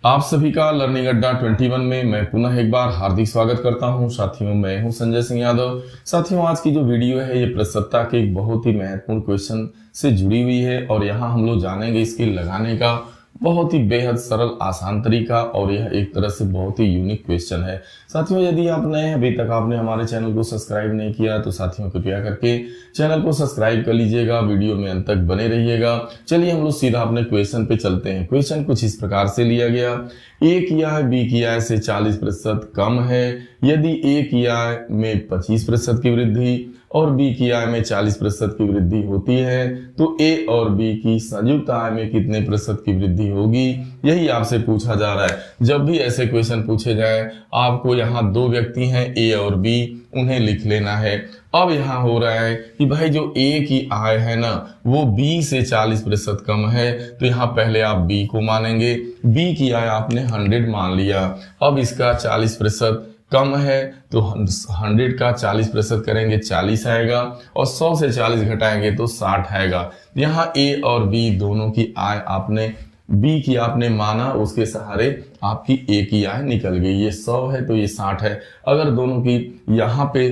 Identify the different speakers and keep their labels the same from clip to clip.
Speaker 1: आप सभी का लर्निंग अड्डा 21 में मैं पुनः एक बार हार्दिक स्वागत करता हूं। साथियों, मैं हूं संजय सिंह यादव। साथियों, आज की जो वीडियो है ये प्रश्नोत्तर के एक बहुत ही महत्वपूर्ण क्वेश्चन से जुड़ी हुई है और यहां हम लोग जानेंगे इसके लगाने का बहुत ही बेहद सरल आसान तरीका, और यह एक तरह से बहुत ही यूनिक क्वेश्चन है। साथियों, यदि आप नए हैं, अभी तक आपने हमारे चैनल को सब्सक्राइब नहीं किया तो साथियों कृपया करके चैनल को सब्सक्राइब कर लीजिएगा, वीडियो में अंत तक बने रहिएगा। चलिए हम लोग सीधा अपने क्वेश्चन पे चलते हैं। क्वेश्चन कुछ इस प्रकार से लिया गया, ए किया है बी किया है से 40% कम है यदि ए किया है में 25% की वृद्धि और बी की आय में 40% की वृद्धि होती है, तो ए और बी की संयुक्त आय में कितने प्रतिशत की वृद्धि होगी, यही आपसे पूछा जा रहा है। जब भी ऐसे क्वेश्चन पूछे जाए, आपको यहाँ दो व्यक्ति हैं ए और बी, उन्हें लिख लेना है। अब यहाँ हो रहा है कि भाई जो ए की आय है ना वो बी से 40% कम है, तो यहाँ पहले आप बी को मानेंगे। बी की आय आपने 100 मान लिया। अब इसका 40% कम है तो 100 का 40% करेंगे 40 आएगा, और 100 से 40 घटाएंगे तो 60 आएगा। यहाँ ए और बी दोनों की आय आपने बी की आपने माना, उसके सहारे आपकी ए की आय निकल गई। ये 100 है तो ये 60 है। अगर दोनों की यहाँ पे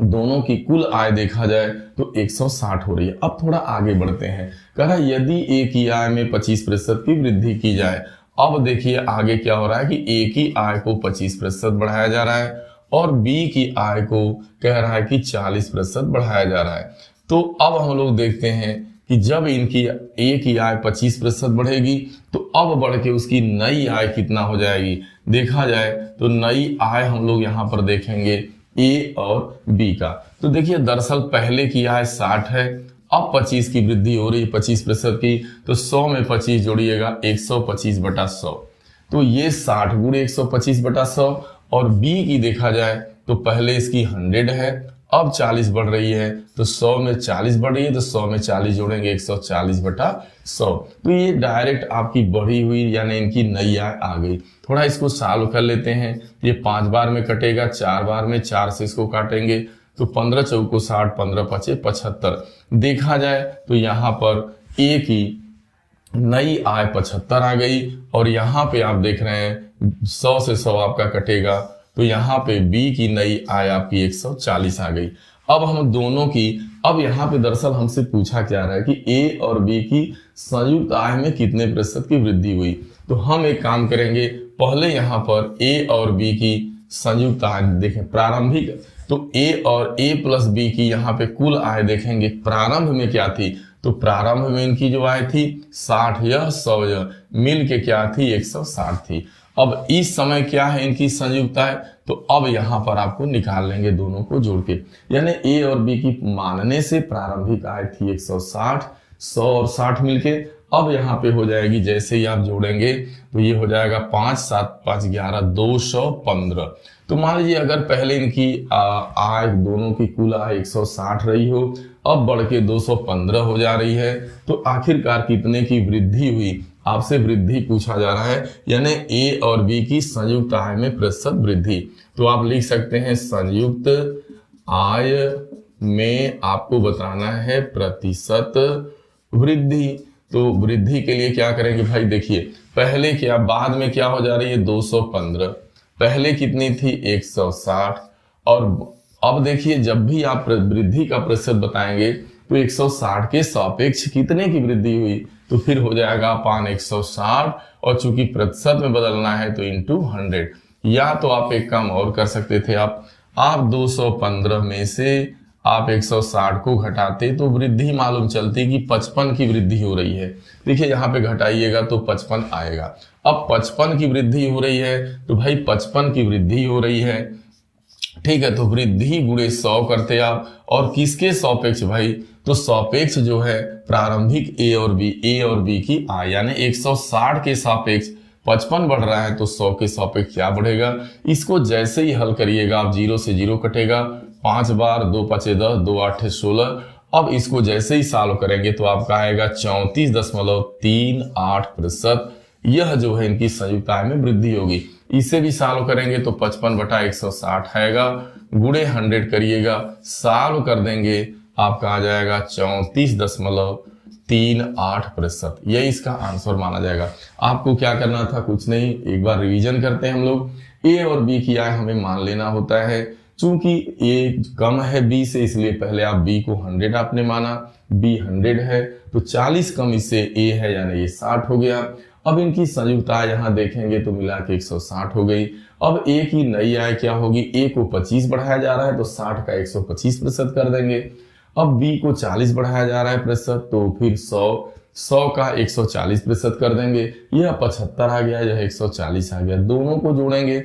Speaker 1: दोनों की कुल आय देखा जाए तो 160 हो रही है। अब थोड़ा आगे बढ़ते हैं। कह रहा है यदि ए की आय में 25% की वृद्धि की जाए। अब देखिए आगे क्या हो रहा है कि ए की आय को 25% बढ़ाया जा रहा है और बी की आय को कह रहा है कि 40% बढ़ाया जा रहा है। तो अब हम लोग देखते हैं कि जब इनकी ए की आय 25% बढ़ेगी तो अब बढ़ के उसकी नई आय कितना हो जाएगी। देखा जाए तो नई आय हम लोग यहाँ पर देखेंगे ए और बी का। तो देखिए दरअसल पहले की आय 60 है, अब 25 की वृद्धि हो रही है 25% की, तो 100 में 25 जोड़िएगा 125/100, तो ये 60 गुणे 125/100। और बी की देखा जाए तो पहले इसकी 100 है, अब 40 बढ़ रही है तो 100 में 40 बढ़ रही है, तो 100 में 40 जोड़ेंगे 140/100। तो ये डायरेक्ट आपकी बढ़ी हुई यानी इनकी नई आय आ गई। थोड़ा इसको सॉल्व कर लेते हैं। ये 5 बार में कटेगा, 4 बार में 4 से इसको काटेंगे तो 15 चौको 60, 15 पचे 75। देखा जाए तो यहाँ पर ए की नई आय 75 आ गई, और यहाँ पे आप देख रहे हैं 100 से 100 आपका कटेगा, तो यहाँ पे बी की नई आय आपकी 140 आ गई। अब हम दोनों की, अब यहाँ पे दरअसल हमसे पूछा क्या रहा है कि ए और बी की संयुक्त आय में कितने प्रतिशत की वृद्धि हुई। तो हम एक काम करेंगे, पहले यहाँ पर ए और बी की संयुक्त आय देखें प्रारंभिक, तो ए और ए प्लस बी की यहाँ पे कुल आय देखेंगे प्रारंभ में क्या थी। तो प्रारंभ में इनकी जो आय थी 60, यह 100, यह मिल के क्या थी 160 थी। अब इस समय क्या है इनकी संयुक्त आय, तो अब यहाँ पर आपको निकाल लेंगे दोनों को जोड़ के, यानी ए और बी की मानने से प्रारंभिक आय थी 160, 100 और 60 मिलके। अब यहाँ पे हो जाएगी, जैसे ही आप जोड़ेंगे तो ये हो जाएगा 5, 7, 5, 11, 215। तो मान लीजिए अगर पहले इनकी आय दोनों की कुल आय 160 रही हो, अब बढ़ के 215 हो जा रही है, तो आखिरकार कितने की वृद्धि हुई, आपसे वृद्धि पूछा जा रहा है, यानी ए और बी की संयुक्त आय में प्रतिशत वृद्धि। तो आप लिख सकते हैं संयुक्त आय में आपको बताना है प्रतिशत वृद्धि। तो वृद्धि के लिए क्या करेंगे भाई, देखिए पहले क्या बाद में क्या हो जा रही है 215, पहले कितनी थी 160, और अब देखिए जब भी आप वृद्धि का प्रतिशत बताएंगे तो 160 के सापेक्ष कितने की वृद्धि हुई, तो फिर हो जाएगा अपान 160, और चूंकि प्रतिशत में बदलना है तो इंटू 100। या तो आप एक काम और कर सकते थे, आप 215 में से आप 160 को घटाते तो वृद्धि मालूम चलती कि 55 की वृद्धि हो रही है। देखिए यहाँ पे घटाइएगा तो 55 आएगा। अब 55 की वृद्धि हो रही है तो भाई 55 की वृद्धि हो रही है, ठीक है, तो वृद्धि गुणे 100 करते आप, और किसके सापेक्ष भाई, तो सापेक्ष जो है प्रारंभिक ए और बी की आय, यानी 160 के सापेक्ष 55 बढ़ रहा है तो 100 के सापेक्ष क्या बढ़ेगा। इसको जैसे ही हल करिएगा आप 0 से 0 कटेगा, 5 बार 2 पचे 10, 2 8 16। अब इसको जैसे ही सॉल्व करेंगे तो आपका आएगा 34.38%। यह जो है इनकी संयुक्त आय में वृद्धि होगी। इसे भी सॉल्व करेंगे तो 55/160 आएगा, गुणे 100 करिएगा, सॉल्व कर देंगे आपका आ जाएगा 34.38 38%। यही इसका आंसर माना जाएगा। आपको क्या करना था, कुछ नहीं, एक बार रिवीजन करते हैं हम लोग। ए और बी की आय हमें मान लेना होता है। चूंकि ए कम है बी से, इसलिए पहले आप बी को 100 आपने माना, बी 100 है तो 40 कम इससे ए है, यानी ये 60 हो गया। अब इनकी संयुक्त आय यहाँ देखेंगे तो मिला के 160 हो गई। अब ए की नई आय क्या होगी, ए को 25 बढ़ाया जा रहा है तो 60 का 125% कर देंगे। अब बी को 40 बढ़ाया जा रहा है प्रतिशत, तो फिर 100 का 140% कर देंगे। यह 75 आ गया, यह 140 आ गया। दोनों को जोड़ेंगे,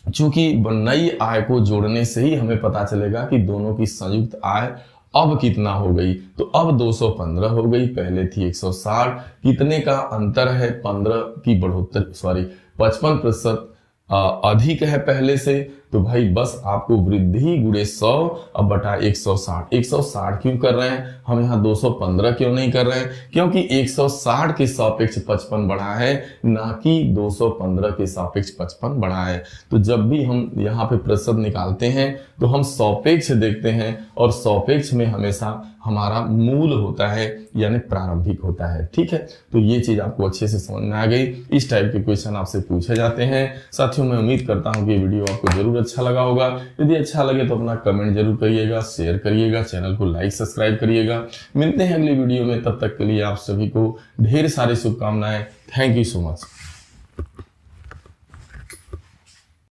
Speaker 1: चूंकि नई आय को जोड़ने से ही हमें पता चलेगा कि दोनों की संयुक्त आय अब कितना हो गई। तो अब 215 हो गई, पहले थी 160। कितने का अंतर है, 15 की बढ़ोतरी, सॉरी 55% अधिक है पहले से। तो भाई बस आपको वृद्धि गुणे 100 अब बटा 160। 160 क्यों कर रहे हैं हम यहाँ, 215 क्यों नहीं कर रहे हैं, क्योंकि 160 के सापेक्ष 55 बढ़ा है, ना कि 215 के सापेक्ष 55 बढ़ा है। तो जब भी हम यहाँ पे प्रतिशत निकालते हैं तो हम सापेक्ष देखते हैं, और सापेक्ष में हमेशा हमारा मूल होता है, यानी प्रारंभिक होता है। ठीक है, तो ये चीज आपको अच्छे से समझ में आ गई। इस टाइप के क्वेश्चन आपसे पूछे जाते हैं। साथियों, मैं उम्मीद करता हूँ कि ये वीडियो आपको जरूर अच्छा लगा होगा। यदि अच्छा लगे तो अपना कमेंट जरूर करिएगा, शेयर करिएगा, चैनल को लाइक सब्सक्राइब करिएगा। मिलते हैं अगली वीडियो में, तब तक के लिए आप सभी को ढेर सारी शुभकामनाएं। Thank you so much.